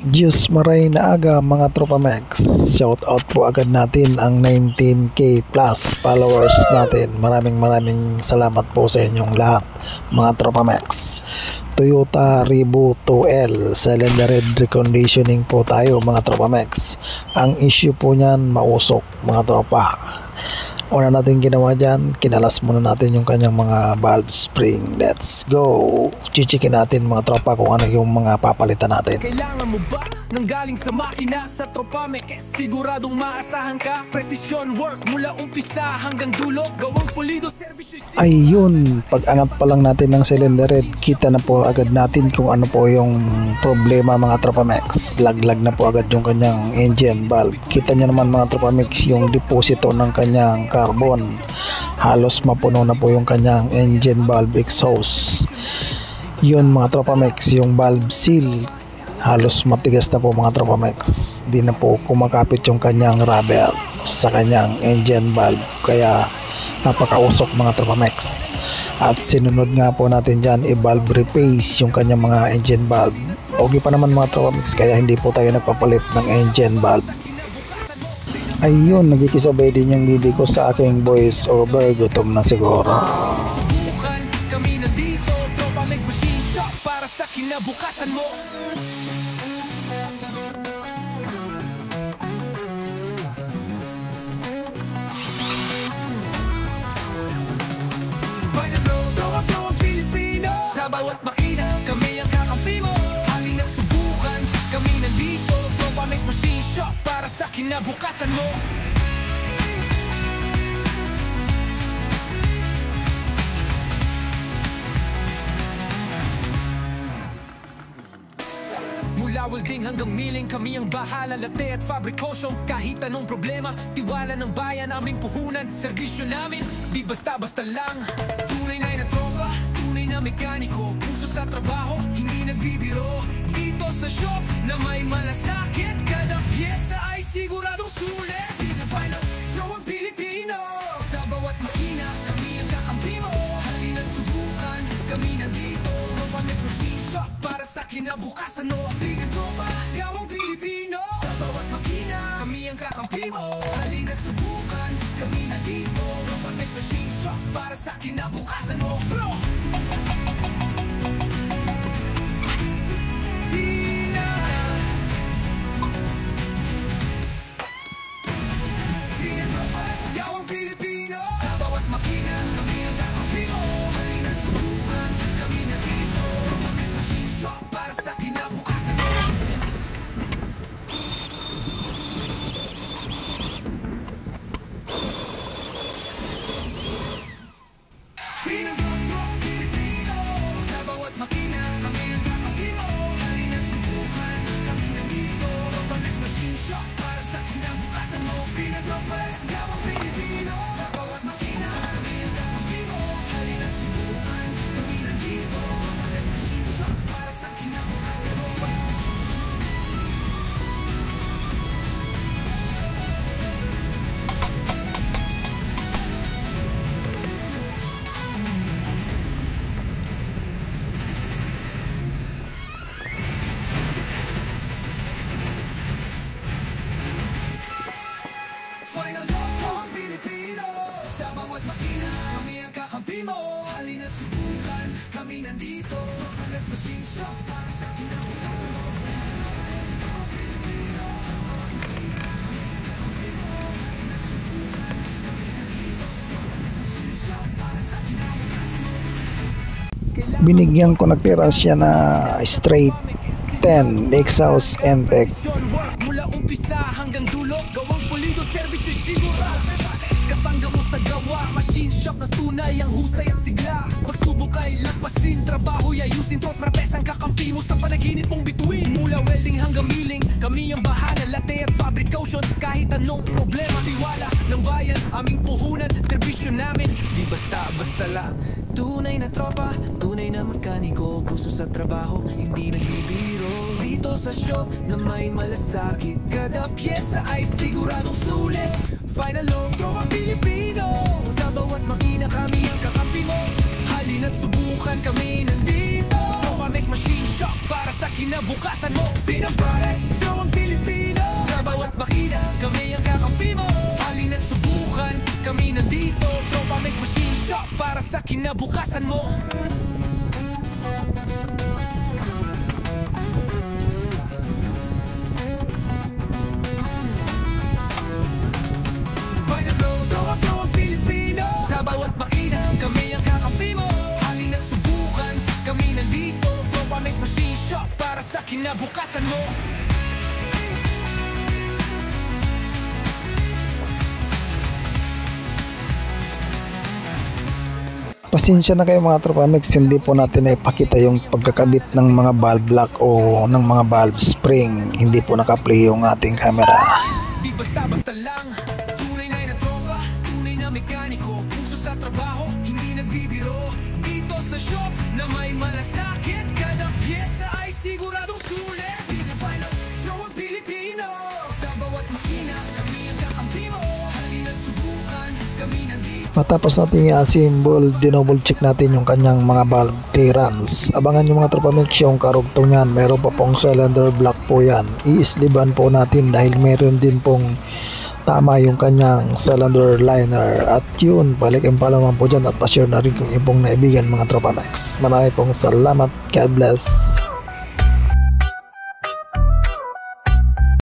Diyos maray na aga mga tropa Max. Shout out po agad natin ang 19k plus followers natin. Maraming salamat po sa inyong lahat mga tropa Max. Toyota Revo 2L cylinder head reconditioning po tayo mga tropa Max. Ang issue po niyan mausok mga tropa. Una natin ginawa dyan, kinalas muna natin yung kanyang mga valve spring. Let's go! Chichikin natin mga tropa kung ano yung mga papalitan natin. Kailangan mo ba nang galing sa makina sa tropa Max? Siguradong maasahan ka. Precision work mula umpisa hanggang dulo. Gawang pulido, servisyo. Ayun, pag angat pa lang natin ng cylinder head, kita na po agad natin kung ano po yung problema mga tropa Max. Laglag na po agad yung kanyang engine valve. Kita nyo naman mga tropa Max yung deposito ng kanyang carbon. Halos mapuno na po yung kanyang engine valve exhaust. Yun mga tropa Max, yung valve seal halos matigas na po mga tropa Max. Di na po kumakapit yung kanyang rubber sa kanyang engine valve, kaya napakausok mga tropa Max. At sinunod nga po natin dyan i-valve replace yung kanyang mga engine valve. Okay pa naman mga tropa Max, kaya hindi po tayo nagpapalit ng engine valve. Ayun, nagkikisabay din yung bibi ko sa aking voice over. Gutom na siguro. Subukan kami nandito, tropa Max machine shop para sa kinabukasan mo. Final road, tropa Pilipino. Sa bawat makina, kami ang kakampi mo. Halin at subukan, kami nandito, tropa Max machine shop para sa kinabukasan mo. Mula welding hanggang milling, kami ang bahala. Latte at fabrikasyon, kahit anong problema. Tiwala ng bayan, aming puhunan. Serbisyo namin, di basta-basta lang. Tunay na tropa, tunay na mekaniko. Puso sa trabaho, hindi nagbibiro. Dito sa shop na may malasakit, kada pyesa ay siguradong sulit. Final tropa Pilipino. Sa bawat makina, kami ang kakampi mo. Halina't subukan, kami nandito. Tropa Max machine shop para sa kinabukasan mo. Tropa, gawang Pilipino. Sa bawat makina, kami ang kakampi mo. Halina't subukan, kami nandito. Tropa Max machine shop para sa kinabukasan mo. Bro! Final tropa Pilipino. Sa bawat makina, kami ang kakampi mo. Halina't subukan, kami nandito. Tropa Max machine shop para sa kinabukasan mo. Binigyan ko ng clearance siya na straight 10 exhaust NTEC. Mula umpisa hanggang dulo, gawang pulido, servisyo sigurado. Kasangga mo sa gawa, machine shop na tunay ang husay at sigla. Pagsubok ay lagpasin, trabaho ay ayusin. Tropa Max ang kakampi mo sa panaginip mong bituin. Mula welding hanggang milling, kami ang bahala. Latte at fabrikasyon, kahit anong problema. Tiwala ng bayan, aming puhunan. Serbisyo namin, di basta-basta lang. Tunay na tropa, tunay na mekaniko. Puso sa trabaho, hindi nagbibiro. Dito sa shop na may malasakit, kada pyesa ay siguradong sulit. Final load, tropa Pilipino. Sa bawat makina, kami ang kakampi mo. Halina't subukan, kami nandito. Tropa Max machine shop para sa kinabukasan mo. Pinang product Tropa Mix Machine Shop para sa kinabukasan mo. Find a blow, throw ang Pilipino. Sa bawat makina, kami ang kakampi mo. Halina't subukan, kami nandito. Tropa Mix Machine Shop para sa kinabukasan mo. Pasensya na kayo mga Tropa Mix, hindi po natin naipakita yung pagkakabit ng mga valve lock o ng mga valve spring. Hindi po naka-play yung ating camera. Di basta-basta lang. Tunay na tropa, tunay na mekaniko. Puso sa trabaho, hindi nagbibiro. Dito sa shop na may malasakit. Kada pyesa ay siguradong sulit. Pinafine up, throw ang Pilipino. Sa bawat makina, kami ang kakampi mo. Halina't subukan, kami nandito. Matapos natin i-assemble, dinouble check natin yung kanyang mga valve clearance. Abangan yung mga Tropa Mix yung karugtong yan. Meron pa pong cylinder block po yan. I-sliban po natin dahil meron din pong tama yung kanyang cylinder liner. At yun, balikin pa naman po dyan at pa-share na rin kung ibong naibigan mga Tropa Mix. Marami pong salamat. God bless.